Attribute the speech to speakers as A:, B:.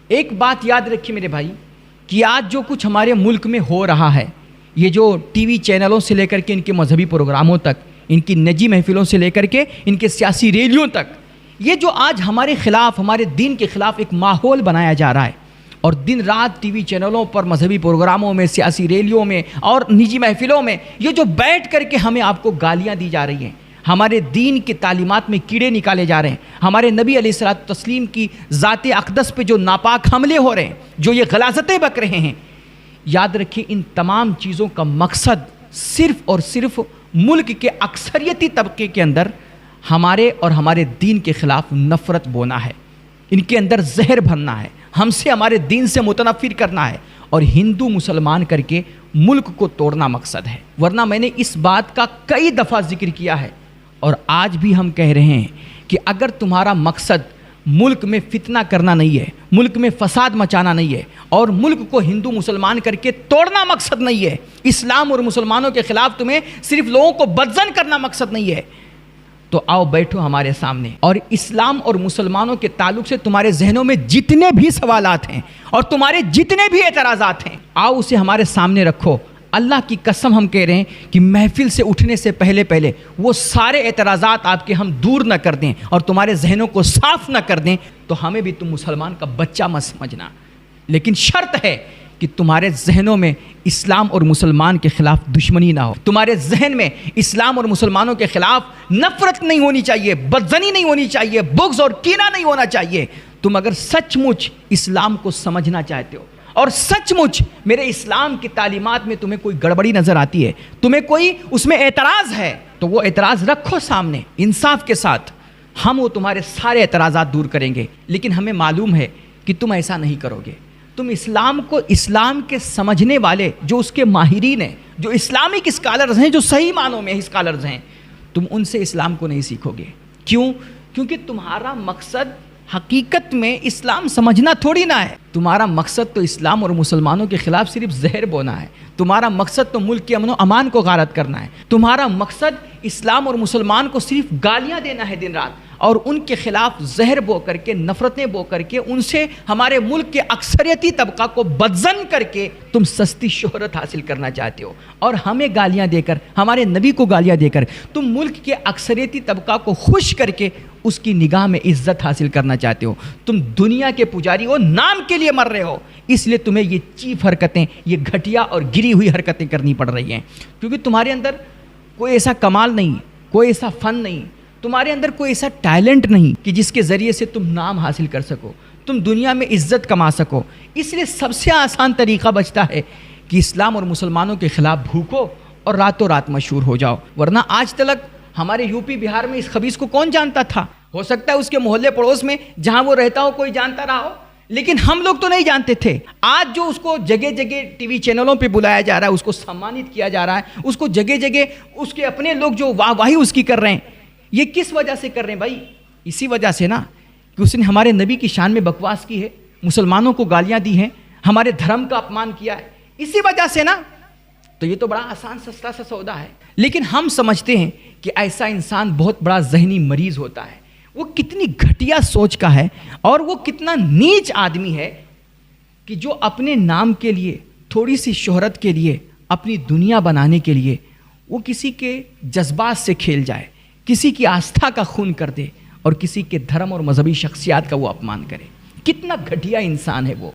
A: ایک بات یاد رکھیے میرے بھائی کہ آج جو کچھ ہمارے ملک میں ہو رہا ہے، یہ جو ٹی وی چینلوں سے لے کر کے ان کے مذہبی پروگراموں تک، ان کی نجی محفلوں سے لے کر کے ان کے سیاسی ریلیوں تک، یہ جو آج ہمارے خلاف، ہمارے دین کے خلاف ایک ماحول بنایا جا رہا ہے، اور دن رات ٹی وی چینلوں پر مذہبی پروگراموں میں، سیاسی ریلیوں میں اور نجی محفلوں میں یہ جو بیٹھ کر کے ہمیں آپ کو گالیاں دی جا رہی ہیں، ہمارے دین کی تعلیمات میں کیڑے نکالے جا رہے ہیں، ہمارے نبی علیہ الصلوۃ والتسلیم کی ذات اقدس پہ جو ناپاک حملے ہو رہے ہیں، جو یہ غلاظتیں بک رہے ہیں، یاد رکھیے ان تمام چیزوں کا مقصد صرف اور صرف ملک کے اکثریتی طبقے کے اندر ہمارے اور ہمارے دین کے خلاف نفرت بونا ہے، ان کے اندر زہر بھرنا ہے، ہم سے، ہمارے دین سے متنفر کرنا ہے، اور ہندو مسلمان کر کے ملک کو توڑنا مقصد ہے۔ ورنہ میں نے اس بات کا کئی دفعہ ذکر کیا ہے، اور آج بھی ہم کہہ رہے ہیں کہ اگر تمہارا مقصد ملک میں فتنہ کرنا نہیں ہے، ملک میں فساد مچانا نہیں ہے، اور ملک کو ہندو مسلمان کر کے توڑنا مقصد نہیں ہے، اسلام اور مسلمانوں کے خلاف تمہیں صرف لوگوں کو بدظن کرنا مقصد نہیں ہے، تو آؤ بیٹھو ہمارے سامنے، اور اسلام اور مسلمانوں کے تعلق سے تمہارے ذہنوں میں جتنے بھی سوالات ہیں اور تمہارے جتنے بھی اعتراضات ہیں، آؤ اسے ہمارے سامنے رکھو۔ اللہ کی قسم ہم کہہ رہے ہیں کہ محفل سے اٹھنے سے پہلے وہ سارے اعتراضات آپ کے ہم دور نہ کر دیں اور تمہارے ذہنوں کو صاف نہ کر دیں، تو ہمیں بھی تم مسلمان کا بچہ مت سمجھنا، لیکن شرط ہے کہ تمہارے ذہنوں میں اسلام اور مسلمان کے خلاف دشمنی نہ ہو، تمہارے ذہن میں اسلام اور مسلمانوں کے خلاف نفرت نہیں ہونی چاہیے، بدظنی نہیں ہونی چاہیے، بغض اور کینہ نہیں ہونا چاہیے۔ تم اگر سچ مچ اسلام کو سمجھنا چاہتے ہو اور سچ مچ میرے اسلام کی تعلیمات میں تمہیں کوئی گڑبڑی نظر آتی ہے، تمہیں کوئی اس میں اعتراض ہے، تو وہ اعتراض رکھو سامنے انصاف کے ساتھ، ہم وہ تمہارے سارے اعتراضات دور کریں گے۔ لیکن ہمیں معلوم ہے کہ تم ایسا نہیں کرو گے، تم اسلام کو، اسلام کے سمجھنے والے جو اس کے ماہرین ہیں، جو اسلامک اسکالرز ہیں، جو صحیح معنوں میں اسکالرز ہیں، تم ان سے اسلام کو نہیں سیکھو گے۔ کیوں؟ کیونکہ تمہارا مقصد حقیقت میں اسلام سمجھنا تھوڑی نہ ہے، تمہارا مقصد تو اسلام اور مسلمانوں کے خلاف صرف زہر بونا ہے، تمہارا مقصد تو ملک کے امن و امان کو غارت کرنا ہے، تمہارا مقصد اسلام اور مسلمان کو صرف گالیاں دینا ہے دن رات، اور ان کے خلاف زہر بو کر کے، نفرتیں بو کر کے، ان سے ہمارے ملک کے اکثریتی طبقہ کو بدظن کر کے تم سستی شہرت حاصل کرنا چاہتے ہو، اور ہمیں گالیاں دے کر، ہمارے نبی کو گالیاں دے کر تم ملک کے اکثریتی طبقہ کو خوش کر کے اس کی نگاہ میں عزت حاصل کرنا چاہتے ہو۔ تم دنیا کے پجاری ہو، نام کے لیے مر رہے ہو، اس لیے تمہیں یہ چیف حرکتیں، یہ گھٹیا اور گری ہوئی حرکتیں کرنی پڑ رہی ہیں، کیونکہ تمہارے اندر کوئی ایسا کمال نہیں، کوئی ایسا فن نہیں، تمہارے اندر کوئی ایسا ٹیلنٹ نہیں کہ جس کے ذریعے سے تم نام حاصل کر سکو، تم دنیا میں عزت کما سکو۔ اس لیے سب سے آسان طریقہ بچتا ہے کہ اسلام اور مسلمانوں کے خلاف بھوکو اور راتوں رات مشہور ہو جاؤ۔ ورنہ آج تک ہمارے یو پی بہار میں اس خبیث کو کون جانتا تھا؟ ہو سکتا ہے اس کے محلے پڑوس میں جہاں وہ رہتا ہو کوئی جانتا رہا ہو، لیکن ہم لوگ تو نہیں جانتے تھے۔ آج جو اس کو جگہ جگہ ٹی وی چینلوں پہ بلایا جا رہا ہے، اس کو سمانت کیا جا رہا ہے، اس کو جگہ جگہ اس کے اپنے لوگ جو واہ واہی اس کی کر رہے ہیں، یہ کس وجہ سے کر رہے ہیں بھائی؟ اسی وجہ سے نا کہ اس نے ہمارے نبی کی شان میں بکواس کی ہے، مسلمانوں کو گالیاں دی ہیں، ہمارے دھرم کا اپمان کیا ہے، اسی وجہ سے نا۔ تو یہ تو بڑا آسان سستا سا سودا ہے، لیکن ہم سمجھتے ہیں کہ ایسا انسان بہت بڑا ذہنی مریض ہوتا ہے، وہ کتنی گھٹیا سوچ کا ہے، اور وہ کتنا نیچ آدمی ہے کہ جو اپنے نام کے لیے، تھوڑی سی شہرت کے لیے، اپنی دنیا بنانے کے لیے وہ کسی کے جذبات سے کھیل جائے، کسی کی آستھا کا خون کر دے، اور کسی کے دھرم اور مذہبی شخصیات کا وہ اپمان کرے۔ کتنا گھٹیا انسان ہے وہ۔